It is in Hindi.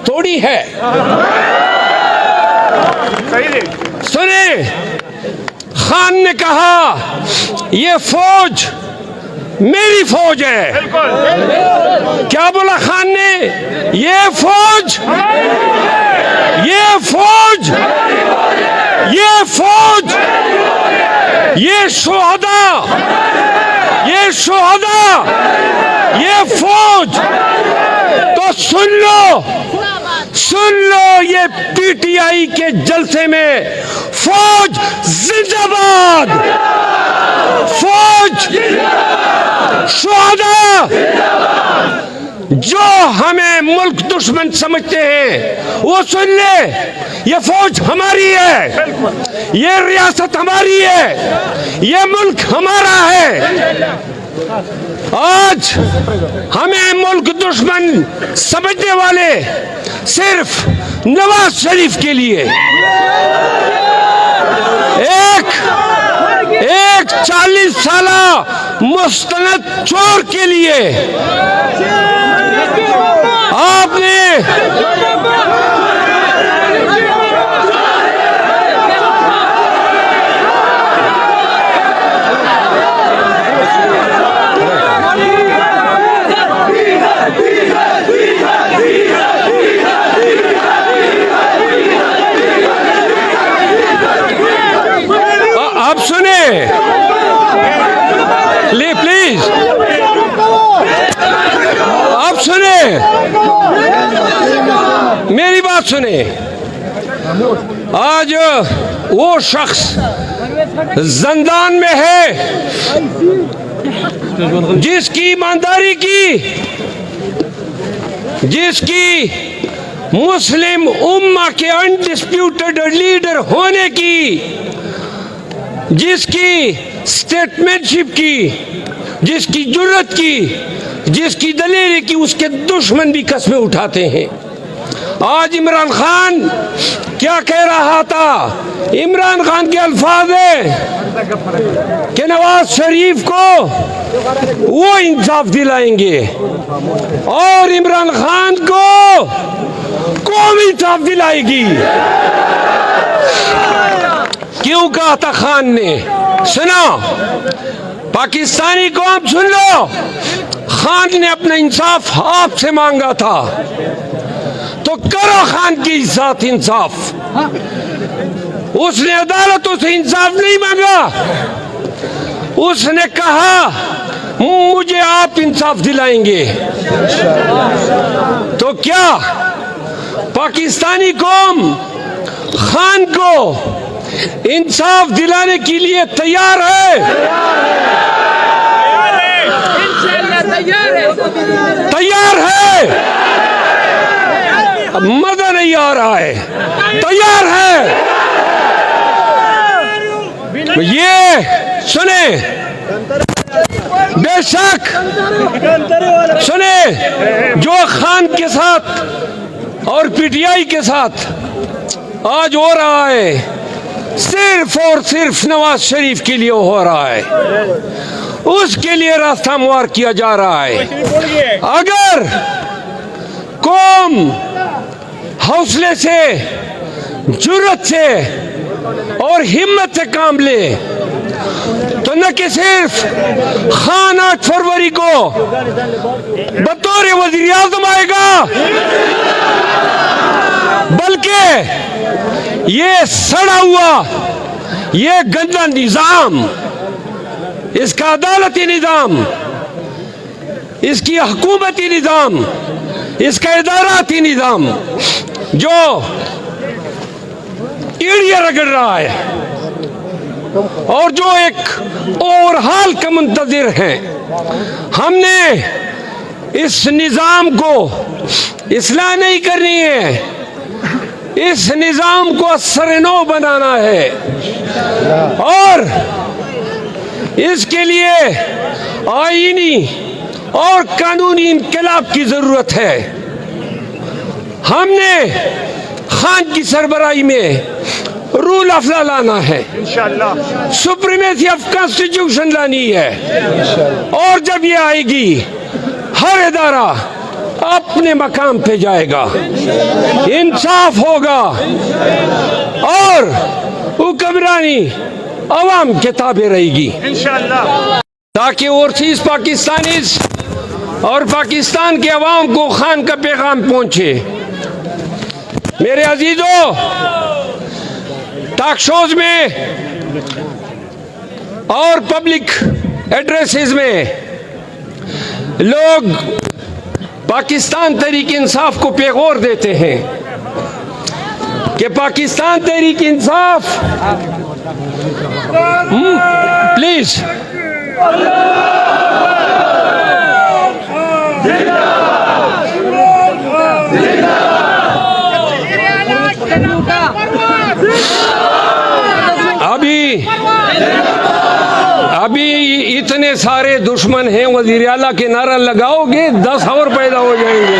थोड़ी है। सुने, खान ने कहा ये फौज मेरी फौज है। क्या बोला खान ने? ये फौज, ये फौज, ये फौज, ये शोहदा, ये शोहदा, ये फौज। तो सुन लो, सुन लो, ये पीटीआई के जलसे में फौज जिंदाबाद, फौज शोहदा। जो हमें मुल्क दुश्मन समझते हैं वो सुन ले, ये फौज हमारी है, ये रियासत हमारी है, ये मुल्क हमारा है। आज हमें मुल्क दुश्मन समझने वाले सिर्फ नवाज शरीफ के लिए, एक 40 साला मुस्तनद चोर के लिए आपने आप सुने प्लीज, आप सुने, मेरी बात सुने। आज वो शख्स जिंदान में है जिसकी ईमानदारी की, जिसकी मुस्लिम उम्मा के अनडिस्प्यूटेड लीडर होने की, जिसकी स्टेटमेंटशिप की, जिसकी जुर्रत की, जिसकी दलेरी की, उसके दुश्मन भी कस्में उठाते हैं। आज इमरान खान क्या कह रहा था? इमरान खान के अल्फाज है कि नवाज शरीफ को वो इंसाफ दिलाएंगे और इमरान खान को कौम इंसाफ दिलाएगी। क्यों कहा था खान ने? सुनो, पाकिस्तानी कौम सुन लो, खान ने अपना इंसाफ आपसे मांगा था तो करो खान के साथ इंसाफ। उसने अदालतों से इंसाफ नहीं मांगा, उसने कहा मुझे आप इंसाफ दिलाएंगे। तो क्या पाकिस्तानी कौम खान को इंसाफ दिलाने के लिए तैयार है? तैयार है। मजा नहीं आ रहा है, तैयार है। ये सुने, बेशक सुने, जो खान के साथ और पीटीआई के साथ आज हो रहा है सिर्फ और सिर्फ नवाज शरीफ के लिए हो रहा है, उसके लिए रास्ता हमवार किया जा रहा है। अगर कौम हौसले से, जुर्रत से और हिम्मत से काम ले तो न कि सिर्फ खान 8 फरवरी को बतौर वज़ीर आज़म आएगा, बल्कि ये सड़ा हुआ, ये गंदा निजाम, इसका अदालती निजाम, इसकी हुकूमती निजाम, इसका इदाराती निजाम जो ईड़ियां रगड़ रहा है और जो एक ओवरहाल का मुंतजिर है, हमने इस निजाम को इस्लाह नहीं करनी है, इस निजाम को असर-ए-नौ बनाना है और इसके लिए आईनी और कानूनी इनकलाब की जरूरत है। हमने खान की सरबराही में रूल ऑफ लॉ लाना है, सुप्रीमेसी ऑफ कॉन्स्टिट्यूशन लानी है और जब ये आएगी हर इदारा अपने अपने मकाम पे जाएगा, इंसाफ होगा और हुक्मरानी अवाम के ताबे रहेगी इंशाअल्लाह, ताकि ओवरसीज पाकिस्तानीज और पाकिस्तान के अवाम को खान का पैगाम पहुंचे। मेरे अजीजों, टॉक शोज में और पब्लिक एड्रेसेस में लोग पाकिस्तान तहरीक इंसाफ को पैगौर देते हैं कि पाकिस्तान तहरीक इंसाफ प्लीज अभी इतने सारे दुश्मन हैं, वज़ीर आला के नारा लगाओगे 10 और पैदा हो जाएंगे।